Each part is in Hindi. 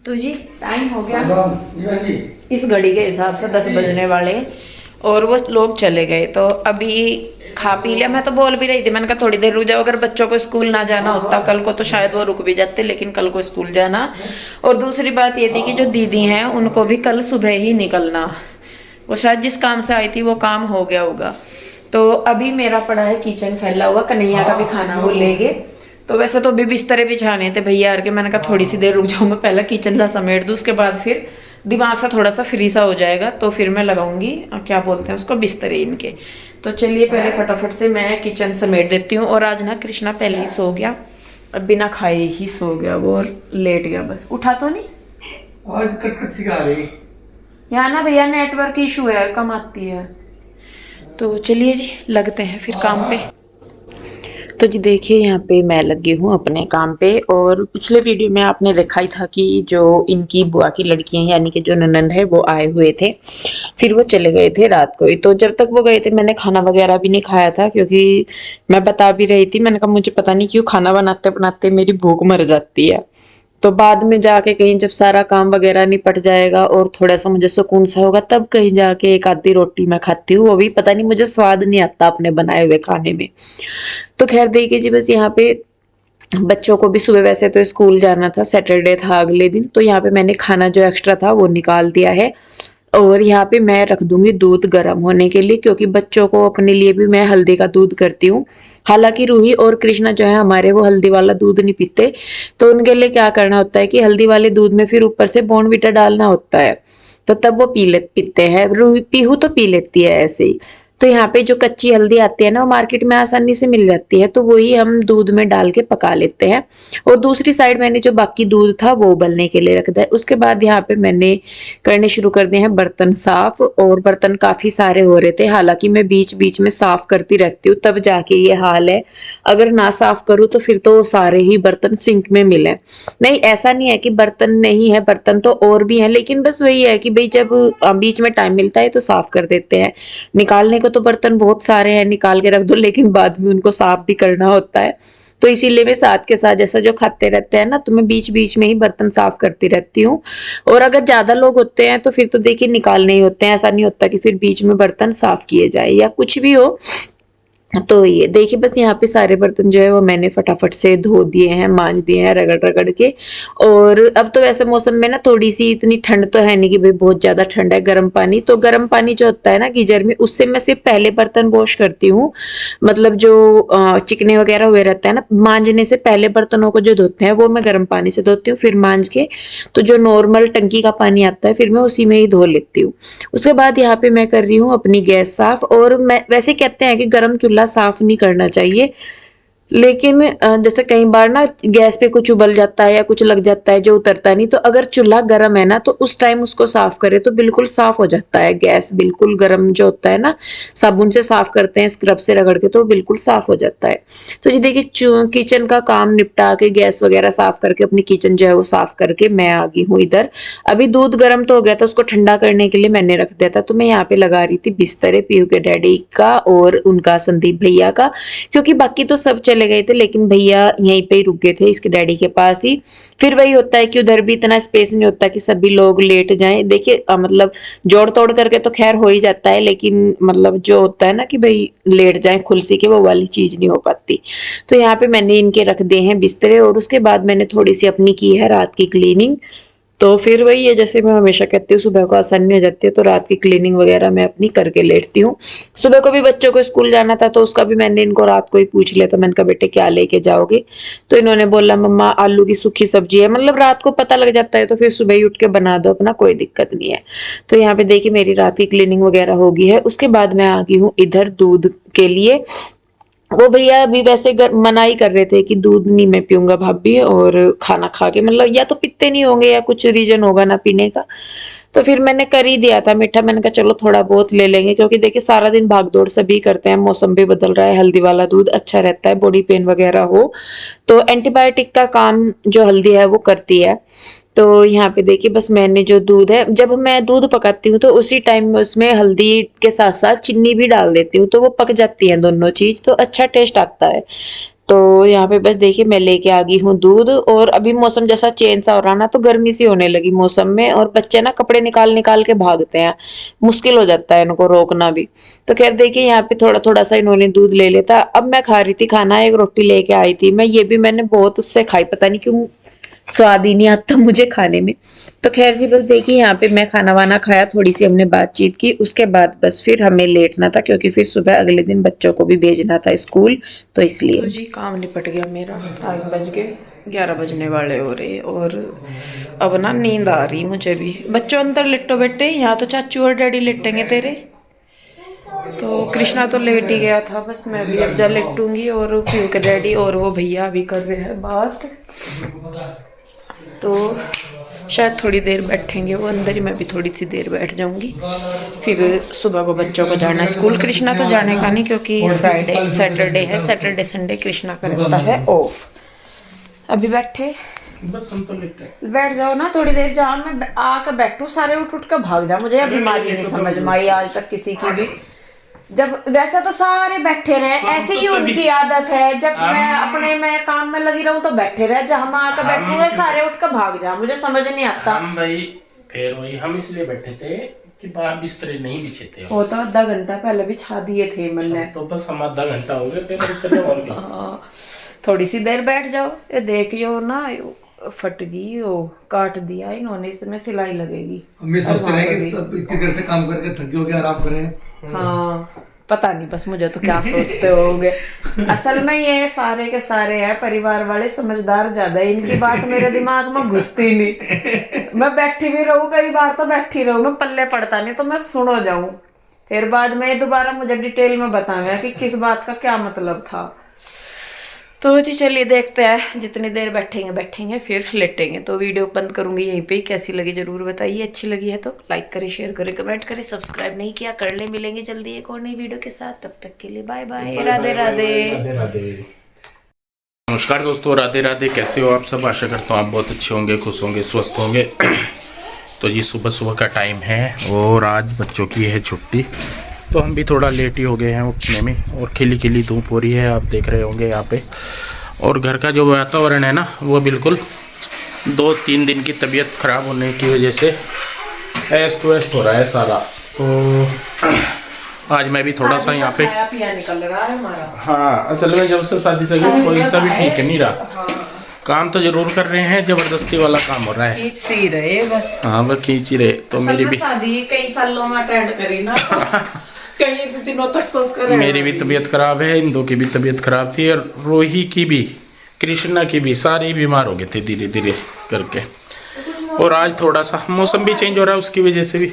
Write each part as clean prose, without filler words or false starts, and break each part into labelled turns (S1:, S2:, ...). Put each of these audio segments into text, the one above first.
S1: तो जी टाइम हो गया इस घड़ी के हिसाब से 10 बजने वाले, और वो लोग चले गए। तो अभी खा पी लिया। मैं तो बोल भी रही थी, मैंने कहा थोड़ी देर रुक जाओ, अगर बच्चों को स्कूल ना जाना होता कल को तो शायद वो रुक भी जाते, लेकिन कल को स्कूल जाना। और दूसरी बात ये थी कि जो दीदी हैं उनको भी कल सुबह ही निकलना, वो शायद जिस काम से आई थी वो काम हो गया होगा। तो अभी मेरा पड़ा है किचन फैला हुआ, कन्हैया का भी खाना वो ले गए। तो वैसे तो अभी बिस्तरे बिछाने थे भैया के, मैंने कहा थोड़ी सी देर रुक जाऊं, मैं पहले किचन सा समेट दूं, उसके बाद फिर दिमाग सा थोड़ा सा फ्री सा हो जाएगा, तो फिर मैं लगाऊंगी क्या बोलते हैं उसको, बिस्तरे इनके। तो चलिए पहले फटाफट से मैं किचन समेट देती हूँ। और आज ना कृष्णा पहले ही सो गया, अब बिना खाए ही सो गया वो, और लेट गया बस, उठा तो नहीं।
S2: आज कट सी आ रही
S1: यहाँ ना भैया नेटवर्क इशू है, कम आती है। तो चलिए जी लगते हैं फिर काम पे। तो जी देखिए यहाँ पे मैं लगी हूँ अपने काम पे। और पिछले वीडियो में आपने देखा ही था कि जो इनकी बुआ की लड़कियां यानी कि जो ननंद है वो आए हुए थे, फिर वो चले गए थे रात को ही। तो जब तक वो गए थे मैंने खाना वगैरह भी नहीं खाया था, क्योंकि मैं बता भी रही थी, मैंने कहा मुझे पता नहीं क्यों खाना बनाते बनाते मेरी भूख मर जाती है। तो बाद में जाके कहीं जब सारा काम वगैरह निपट जाएगा और थोड़ा सा मुझे सुकून सा होगा, तब कहीं जाके एक आधी रोटी मैं खाती हूँ, वो भी पता नहीं मुझे स्वाद नहीं आता अपने बनाए हुए खाने में। तो खैर देखिए जी, बस यहाँ पे बच्चों को भी सुबह वैसे तो स्कूल जाना था, सैटरडे था अगले दिन, तो यहाँ पे मैंने खाना जो एक्स्ट्रा था वो निकाल दिया है। और यहाँ पे मैं रख दूंगी दूध गर्म होने के लिए, क्योंकि बच्चों को अपने लिए भी मैं हल्दी का दूध करती हूँ। हालांकि रूही और कृष्णा जो है हमारे वो हल्दी वाला दूध नहीं पीते, तो उनके लिए क्या करना होता है कि हल्दी वाले दूध में फिर ऊपर से बॉर्नवीटा डालना होता है, तो तब वो पीते हैं। रूही पीहू तो पी लेती है ऐसे ही। तो यहाँ पे जो कच्ची हल्दी आती है ना, वो मार्केट में आसानी से मिल जाती है, तो वही हम दूध में डाल के पका लेते हैं। और दूसरी साइड मैंने जो बाकी दूध था वो उबलने के लिए रख दिया। उसके बाद यहाँ पे मैंने करने शुरू कर दिए हैं बर्तन साफ, और बर्तन काफी सारे हो रहे थे। हालांकि मैं बीच बीच में साफ करती रहती हूँ, तब जाके ये हाल है। अगर ना साफ करूँ तो फिर तो सारे ही बर्तन सिंक में मिले। नहीं, ऐसा नहीं है कि बर्तन नहीं है, बर्तन तो और भी हैं, लेकिन बस वही है कि भाई जब बीच में टाइम मिलता है तो साफ कर देते हैं। निकालने को तो बर्तन बहुत सारे हैं, निकाल के रख दो, लेकिन बाद में उनको साफ भी करना होता है। तो इसीलिए मैं साथ के साथ जैसा जो खाते रहते हैं ना, तो मैं बीच बीच में ही बर्तन साफ करती रहती हूँ। और अगर ज्यादा लोग होते हैं तो फिर तो देखिए निकालने ही होते हैं, ऐसा नहीं होता कि फिर बीच में बर्तन साफ किए जाए या कुछ भी हो। तो ये देखिए बस यहाँ पे सारे बर्तन जो है वो मैंने फटाफट से धो दिए हैं, मांज दिए हैं रगड़ रगड़ के। और अब तो वैसे मौसम में ना थोड़ी सी इतनी ठंड तो है नहीं कि भाई बहुत ज्यादा ठंड है। गर्म पानी, तो गर्म पानी जो होता है ना गीजर में, उससे मैं सिर्फ पहले बर्तन वॉश करती हूँ। मतलब जो चिकने वगैरह हुए रहते हैं ना, मांजने से पहले बर्तनों को जो धोते हैं वो मैं गर्म पानी से धोती हूँ, फिर मांज के तो जो नॉर्मल टंकी का पानी आता है फिर मैं उसी में ही धो लेती हूँ। उसके बाद यहाँ पे मैं कर रही हूँ अपनी गैस साफ। और मैं वैसे कहते हैं कि गर्म चूल्हा साफ नहीं करना चाहिए, लेकिन जैसे कई बार ना गैस पे कुछ उबल जाता है या कुछ लग जाता है जो उतरता नहीं, तो अगर चूल्हा गर्म है ना तो उस टाइम उसको साफ करे तो बिल्कुल साफ हो जाता है। गैस बिल्कुल गर्म जो होता है ना, साबुन से साफ करते हैं स्क्रब से रगड़ के, तो बिल्कुल साफ हो जाता है। तो जी देखिए किचन का काम निपटा के गैस वगैरह साफ करके अपनी किचन जो है वो साफ करके मैं आ गई हूँ इधर। अभी दूध गर्म तो हो गया था, उसको ठंडा करने के लिए मैंने रख दिया था। तो मैं यहाँ पे लगा रही थी बिस्तरे, पीयू के डैडी का और उनका संदीप भैया का, क्योंकि बाकी तो सब चले गए थे, लेकिन भैया यहीं पे ही रुक गए थे इसके डैडी के पास ही। फिर वही होता है कि उधर भी इतना स्पेस नहीं होता कि सभी लोग लेट जाएं। देखिए मतलब जोड़ तोड़ करके तो खैर हो ही जाता है, लेकिन मतलब जो होता है ना कि भाई लेट जाए खुलसी के, वो वाली चीज नहीं हो पाती। तो यहाँ पे मैंने इनके रख दिए हैं बिस्तरे, और उसके बाद मैंने थोड़ी सी अपनी की है रात की क्लीनिंग। तो फिर वही है, जैसे मैं हमेशा कहती हूँ सुबह को आसानी हो जाती है, तो रात की क्लीनिंग वगैरह मैं अपनी करके लेटती हूँ। सुबह को भी बच्चों को स्कूल जाना था, तो उसका भी मैंने इनको रात को ही पूछ लिया था। मैंने कहा बेटे क्या लेके जाओगे, तो इन्होंने बोला मम्मा आलू की सूखी सब्जी है। मतलब रात को पता लग जाता है, तो फिर सुबह ही उठ के बना दो अपना, कोई दिक्कत नहीं है। तो यहाँ पे देखिए मेरी रात की क्लीनिंग वगैरह हो गई है। उसके बाद मैं आ गई हूँ इधर दूध के लिए। वो भैया अभी वैसे मना ही कर रहे थे कि दूध नहीं मैं पीऊंगा भाभी, और खाना खा के मतलब या तो पीते नहीं होंगे या कुछ रीजन होगा ना पीने का। तो फिर मैंने कर ही दिया था मीठा, मैंने कहा चलो थोड़ा बहुत ले लेंगे, क्योंकि देखिए सारा दिन भाग दौड़ सभी करते हैं, मौसम भी बदल रहा है, हल्दी वाला दूध अच्छा रहता है, बॉडी पेन वगैरह हो तो एंटीबायोटिक का काम जो हल्दी है वो करती है। तो यहाँ पे देखिए बस मैंने जो दूध है, जब मैं दूध पकाती हूँ तो उसी टाइम में उसमें हल्दी के साथ साथ चीनी भी डाल देती हूँ, तो वो पक जाती है दोनों चीज, तो अच्छा टेस्ट आता है। तो यहाँ पे बस देखिए मैं लेके आ गई हूँ दूध। और अभी मौसम जैसा चेंज सा हो रहा ना, तो गर्मी सी होने लगी मौसम में, और बच्चे ना कपड़े निकाल निकाल के भागते हैं, मुश्किल हो जाता है इनको रोकना भी। तो खैर देखिए यहाँ पे थोड़ा थोड़ा सा इन्होंने दूध ले लेता। अब मैं खा रही थी खाना, एक रोटी लेके आई थी मैं, ये भी मैंने बहुत उससे खाई, पता नहीं क्यों स्वाद ही नहीं आता मुझे खाने में। तो खैर जी बस देखिए यहाँ पे मैं खाना वाना खाया, थोड़ी सी हमने बातचीत की, उसके बाद बस फिर हमें लेटना था, क्योंकि फिर सुबह अगले दिन बच्चों को भी भेजना था स्कूल, तो इसलिए। तो जी काम निपट गया मेरा, 8 बज गए, 11 बजने वाले हो रहे, और अब ना नींद आ रही मुझे भी। बच्चों अंदर लिटो बेटे, यहाँ तो चाचू और डैडी लिटेंगे तेरे। तो कृष्णा तो लेट ही गया था, बस मैं भी अब जा लेटूंगी, और पीयू के डैडी और वो भैया भी कर रहे हैं बात, तो शायद थोड़ी देर बैठेंगे वो अंदर ही, मैं भी थोड़ी सी देर बैठ जाऊंगी। फिर सुबह को बच्चों को जाना है स्कूल। कृष्णा तो जाने का नहीं, क्योंकि फ्राइडे सैटरडे है, सैटरडे संडे कृष्णा का रहता है ऑफ। अभी बैठे,
S2: बस हम तो लेटे
S1: बैठ जाओ ना थोड़ी देर, जहाँ मैं आकर बैठू सारे उठ उठ कर भाग जाओ। मुझे अब बीमारी नहीं समझ में आई आज तक किसी की भी। जब वैसे तो सारे बैठे रहे, ऐसे ही उनकी आदत है, जब मैं अपने में काम में लगी रहूं तो बैठे रहे, जब हम आकर बैठूंगे सारे उठ कर भाग जा, मुझे समझ नहीं आता।
S2: हम भाई फिर वही हम इसलिए बैठे थे कि बाहर बिस्तरे नहीं बिछे थे,
S1: वो तो आधा घंटा पहले बिछा दिए थे मैंने,
S2: तो बस हम आधा घंटा हो गया फिर चले और भी।
S1: थोड़ी सी देर बैठ जाओ। ये देखियो ना फट गई, वो काट दिया इन्होंने, इसमें सिलाई लगेगी।
S3: मैं सोचते रहे कि इतनी देर से काम करके थके हो गए, आराम करें।
S1: हाँ पता नहीं, बस मुझे तो क्या सोचते होगे। असल में ये सारे के सारे हैं परिवार वाले समझदार ज्यादा है, इनकी बात मेरे दिमाग में घुसती नहीं। मैं बैठी भी रहूं, कई बार तो बैठी रहूं, मैं पल्ले पड़ता नहीं तो मैं सुनो जाऊं, फिर बाद में दोबारा मुझे डिटेल में बताना कि किस बात का क्या मतलब था। तो जी चलिए देखते हैं, जितनी देर बैठेंगे फिर लेटेंगे। तो वीडियो बंद करूंगी यहीं पे। कैसी लगी जरूर बताइए, अच्छी लगी है तो लाइक करें, शेयर करें, कमेंट करें, सब्सक्राइब नहीं किया कर ले। मिलेंगे जल्दी एक और नई वीडियो के साथ, तब तक के लिए बाय बाय, राधे राधे।
S2: नमस्कार दोस्तों, राधे राधे। कैसे हो आप सब? आशा करता हूँ आप बहुत अच्छे होंगे, खुश होंगे, स्वस्थ होंगे। तो जी सुबह सुबह का टाइम है और आज बच्चों की है छुट्टी, तो हम भी थोड़ा लेट ही हो गए हैं उठने में। और खिली खिली धूप हो रही है, आप देख रहे होंगे यहाँ पे। और घर का जो वातावरण है ना, वो बिल्कुल 2-3 दिन की तबीयत ख़राब होने की वजह से अस्त व्यस्त हो रहा है सारा। तो आज मैं भी थोड़ा सा यहाँ पे
S1: निकल रहा है हमारा।
S2: हाँ, असल में जब से शादी से कोई सा भी ठीक नहीं रहा। काम तो जरूर कर रहे हैं, जबरदस्ती वाला काम हो रहा है,
S1: खींच ही रहे बस।
S2: हाँ बस खींच ही रहे। तो मेरी भी
S1: शादी कई सालों में अटेंड करी ना, कई दिनों तक सोच कर
S2: मेरी भी तबीयत खराब है, इन दो की भी तबीयत खराब थी, और रोही की भी, कृष्णा की भी, सारे बीमार हो गए थे धीरे धीरे करके। और आज थोड़ा सा मौसम भी चेंज हो रहा है उसकी वजह से भी।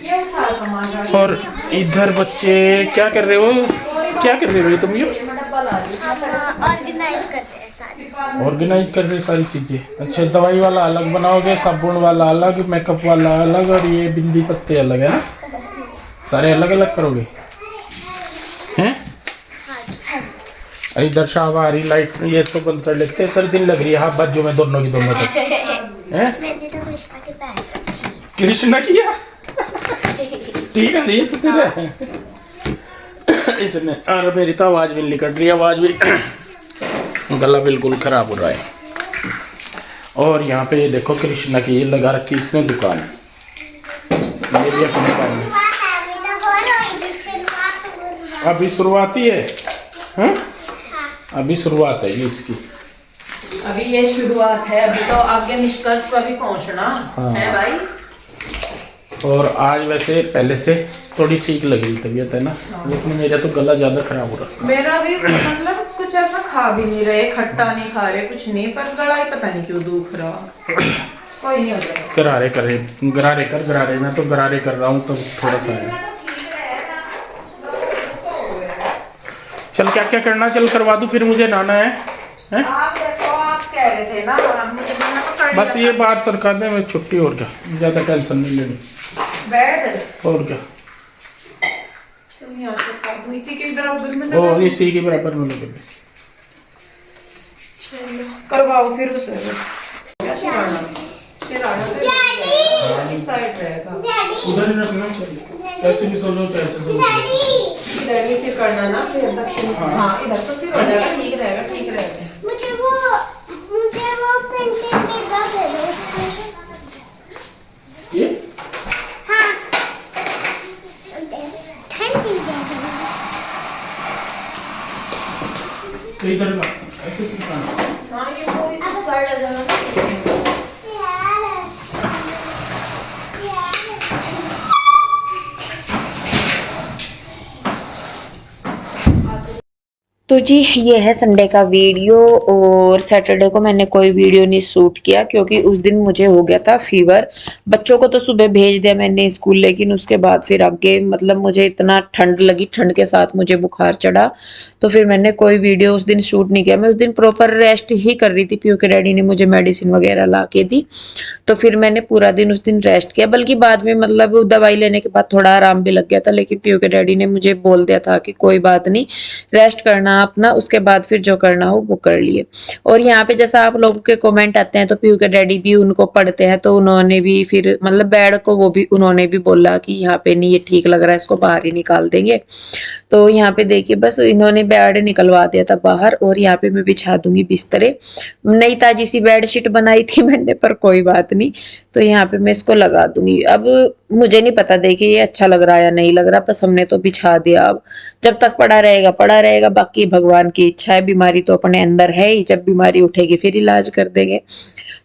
S2: और इधर बच्चे क्या कर रहे हो, क्या कर रहे हो तुम? ये ऑर्गेनाइज कर रहे सारी चीजें। अच्छा, दवाई वाला अलग बनाओगे, साबुन वाला अलग, मेकअप वाला अलग, और ये बिंदी पत्ते अलग है ना, सारे अलग अलग करोगे हैं? इधर शाहबारी लाइट ये तो बंद कर लेते हैं, सर्दी लग रही है हाथ बाजू में दोनों की दोनों तक हैं? कृष्णा किया ठीक है ये तो इसने। और मेरी तो आवाज भी निकल रही है, आवाज भी गला बिल्कुल खराब हो रहा है। और यहाँ पे ये देखो कृष्णा की लगा रखी इसने दुकान, ये भी अपनी दुकान है। अभी शुरुआती है, हाँ? अभी शुरुआत है इसकी,
S1: अभी ये शुरुआत है, अभी तो आगे निष्कर्ष पर भी पहुंचना है भाई।
S2: और आज वैसे पहले से थोड़ी ठीक लगी तबीयत है ना, लेकिन मेरा तो गला ज्यादा खराब हो रहा।
S1: मेरा भी मतलब कुछ ऐसा खा भी नहीं रहे, खट्टा नहीं खा रहे, कुछ नहीं, पर गला ही पता नहीं क्यों दुख रहा। कोई नहीं हो रहा।
S2: गरारे गरारे मैं तो गरारे कर रहा हूँ, तो थोड़ा सा है। चल क्या क्या करना, चल करवा दूं, फिर मुझे नहाना है, हैं?
S1: आप देखो, आप कह रहे थे ना, मुझे तो
S2: बस ये बाहर सरकार दे मैं छुट्टी, और क्या ज्यादा टेंशन नहीं लेनी,
S1: बैठ
S2: और क्या।
S1: इसी के बराबर में
S2: और इसी के बराबर में लगे।
S1: चलो करवाओ फिर उसे।
S2: उधर ही रखना चाहिए, कैसे भी सो जाओ, कैसे सो जाओ।
S1: इधर भी सिर करना ना, फिर दक्षिण। हाँ इधर तो सिर हो जाएगा, ठीक रहेगा, ठीक रहेगा।
S2: ऐसे ही करेगा, ऐसे सिखाना।
S1: हाँ ये कोई इस साइड आ जाना। तो जी ये है संडे का वीडियो, और सैटरडे को मैंने कोई वीडियो नहीं शूट किया क्योंकि उस दिन मुझे हो गया था फीवर। बच्चों को तो सुबह भेज दिया मैंने स्कूल, लेकिन उसके बाद फिर आगे मतलब मुझे इतना ठंड लगी, ठंड के साथ मुझे बुखार चढ़ा, तो फिर मैंने कोई वीडियो उस दिन शूट नहीं किया। मैं उस दिन प्रॉपर रेस्ट ही कर रही थी, पीयू के डैडी ने मुझे मेडिसिन वगैरह ला के दी, तो फिर मैंने पूरा दिन उस दिन रेस्ट किया। बल्कि बाद में मतलब दवाई लेने के बाद थोड़ा आराम भी लग गया था, लेकिन पीयू के डैडी ने मुझे बोल दिया था कि कोई बात नहीं, रेस्ट करना अपना, उसके बाद फिर जो करना हो वो कर लिए। और यहाँ पे जैसा आप लोगों के कमेंट आते हैं, तो पीयू के डैडी भी उनको पढ़ते हैं, तो उन्होंने भी फिर मतलब बेड को वो भी उन्होंने भी बोला कि यहाँ पे नहीं ये ठीक लग रहा है, इसको बाहर ही निकाल देंगे। तो यहाँ पे देखिए बस इन्होंने बेड निकलवा दिया था बाहर, और यहाँ पे मैं बिछा दूंगी बिस्तरे। नई ताजी सी बेडशीट बनाई थी मैंने, पर कोई बात नहीं, तो यहाँ पे मैं इसको लगा दूंगी। अब मुझे नहीं पता देखिए ये अच्छा लग रहा है या नहीं लग रहा, बस हमने तो बिछा दिया। अब जब तक पड़ा रहेगा, बाकी भगवान की इच्छा है। बीमारी तो अपने अंदर है ही, जब बीमारी उठेगी फिर इलाज कर देंगे।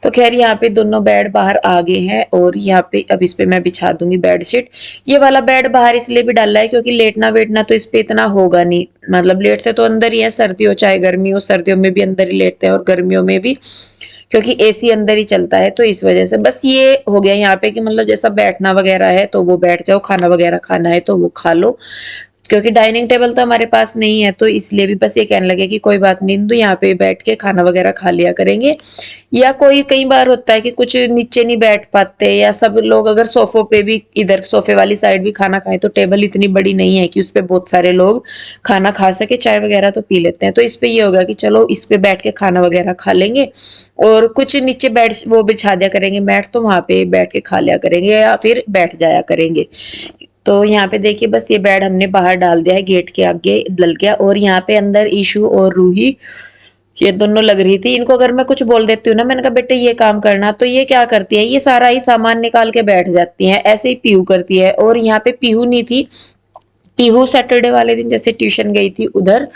S1: तो खैर यहाँ पे दोनों बेड बाहर आ गए हैं, और यहाँ पे अब इस पे मैं बिछा दूंगी बेडशीट। ये वाला बेड बाहर इसलिए भी डाला है क्योंकि लेटना वेटना तो इस पे इतना होगा नहीं, मतलब लेटते तो अंदर ही है, सर्दी हो चाहे गर्मी हो, सर्दियों में भी अंदर ही लेटते हैं और गर्मियों में भी, क्योंकि एसी अंदर ही चलता है। तो इस वजह से बस ये हो गया यहाँ पे कि मतलब जैसा बैठना वगैरह है तो वो बैठ जाओ, खाना वगैरह खाना है तो वो खा लो, क्योंकि डाइनिंग टेबल तो हमारे पास नहीं है, तो इसलिए भी बस ये कहने लगे कि कोई बात नहीं, तो यहाँ पे बैठ के खाना वगैरह खा लिया करेंगे। या कोई कई बार होता है कि कुछ नीचे नहीं बैठ पाते, या सब लोग अगर सोफों पे भी, इधर सोफे वाली साइड भी खाना खाएं, तो टेबल इतनी बड़ी नहीं है कि उस पे बहुत सारे लोग खाना खा सके, चाय वगैरह तो पी लेते हैं। तो इस पे ये होगा कि चलो इस पे बैठ के खाना वगैरह खा लेंगे, और कुछ नीचे बेड वो बिछा दिया करेंगे मैट, तो वहां पे बैठ के खा लिया करेंगे या फिर बैठ जाया करेंगे। तो यहाँ पे देखिए बस ये बेड हमने बाहर डाल दिया है, गेट के आगे डल गया। और यहाँ पे अंदर ईशू और रूही ये दोनों लग रही थी। इनको अगर मैं कुछ बोल देती हूँ ना, मैंने कहा बेटे ये काम करना, तो ये क्या करती है, ये सारा ही सामान निकाल के बैठ जाती हैं। ऐसे ही पीहू करती है। और यहाँ पे पीहू नहीं थी, पीहू सैटरडे वाले दिन जैसे ट्यूशन गई थी उधर,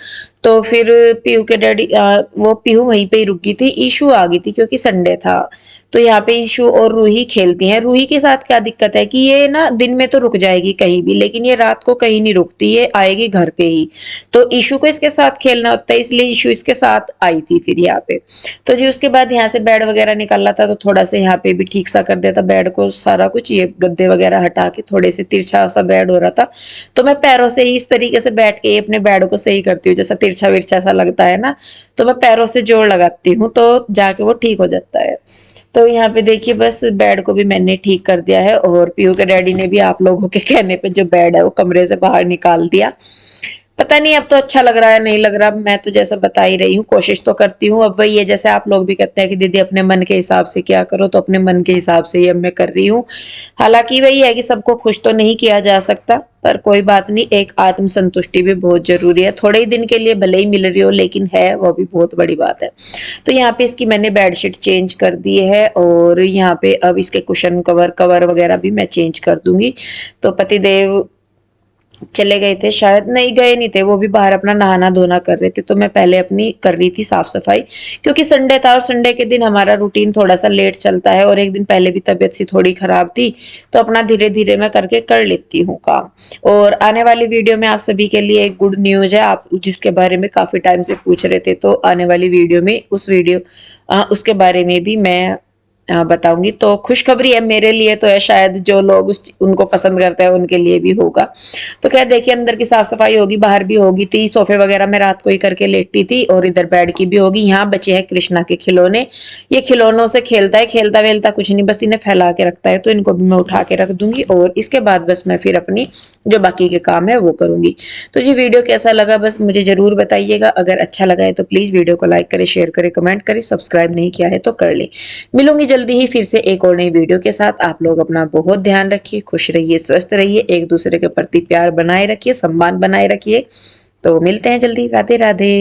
S1: तो फिर पीहू के डैडी वो पीहू वहीं पे ही रुक गई थी। ईशू आ गई थी क्योंकि संडे था, तो यहाँ पे ईशू और रूही खेलती हैं। रूही के साथ क्या दिक्कत है कि ये ना दिन में तो रुक जाएगी कहीं भी, लेकिन ये रात को कहीं नहीं रुकती, ये आएगी घर पे ही। तो ईशू को इसके साथ खेलना होता है, इसलिए ईशू इसके साथ आई थी फिर यहाँ पे। तो जी उसके बाद यहाँ से बेड वगैरह निकाला था, तो थोड़ा सा यहाँ पे भी ठीक सा कर दिया था बेड को, सारा कुछ ये गद्दे वगैरह हटा के, थोड़े से तिरछा सा बेड हो रहा था, तो मैं पैरों से ही इस तरीके से बैठ के अपने बेड को सही करती हूँ, जैसा तिरछा विरछा सा लगता है ना, तो मैं पैरों से जोड़ लगाती हूँ, तो जाके वो ठीक हो जाता है। तो यहाँ पे देखिए बस बेड को भी मैंने ठीक कर दिया है, और पीयू के डैडी ने भी आप लोगों के कहने पे जो बेड है वो कमरे से बाहर निकाल दिया। पता नहीं अब तो अच्छा लग रहा है नहीं लग रहा, मैं तो जैसा बता ही रही हूँ, कोशिश तो करती हूँ। अब वही है जैसे आप लोग भी कहते हैं कि दीदी अपने मन के हिसाब से क्या करो, तो अपने मन के हिसाब से ही अब मैं कर रही हूँ। हालांकि वही है कि सबको खुश तो नहीं किया जा सकता, पर कोई बात नहीं, एक आत्म संतुष्टि भी बहुत जरूरी है। थोड़े ही दिन के लिए भले ही मिल रही हो, लेकिन है वो भी बहुत बड़ी बात है। तो यहाँ पे इसकी मैंने बेडशीट चेंज कर दी है, और यहाँ पे अब इसके कुशन कवर वगैरह भी मैं चेंज कर दूंगी। तो पतिदेव चले गए थे, शायद नहीं गए नहीं थे, वो भी बाहर अपना नहाना धोना कर रहे थे, तो मैं पहले अपनी कर रही थी साफ सफाई, क्योंकि संडे था और संडे के दिन हमारा रूटीन थोड़ा सा लेट चलता है, और एक दिन पहले भी तबीयत सी थोड़ी खराब थी, तो अपना धीरे धीरे मैं करके कर लेती हूँ काम। और आने वाली वीडियो में आप सभी के लिए एक गुड न्यूज है, आप जिसके बारे में काफी टाइम से पूछ रहे थे, तो आने वाली वीडियो में उसके बारे में भी मैं बताऊंगी। तो खुशखबरी है मेरे लिए तो है, शायद जो लोग उनको पसंद करते हैं उनके लिए भी होगा। तो क्या देखिए अंदर की साफ सफाई होगी, बाहर भी होगी थी, सोफे वगैरह मैं रात को ही करके लेटी थी, और इधर बेड की भी होगी। यहाँ बचे हैं कृष्णा के खिलौने, ये खिलौनों से खेलता है, खेलता वेलता कुछ नहीं, बस इन्हें फैला के रखता है, तो इनको भी मैं उठा के रख दूंगी, और इसके बाद बस मैं फिर अपनी जो बाकी के काम है वो करूंगी। तो जी वीडियो कैसा लगा बस मुझे जरूर बताइएगा, अगर अच्छा लगा है तो प्लीज वीडियो को लाइक करें, शेयर करें, कमेंट करें, सब्सक्राइब नहीं किया है तो कर ले। मिलूंगी जल्दी ही फिर से एक और नई वीडियो के साथ। आप लोग अपना बहुत ध्यान रखिए, खुश रहिए, स्वस्थ रहिए, एक दूसरे के प्रति प्यार बनाए रखिए, सम्मान बनाए रखिए। तो मिलते हैं जल्दी, राधे राधे।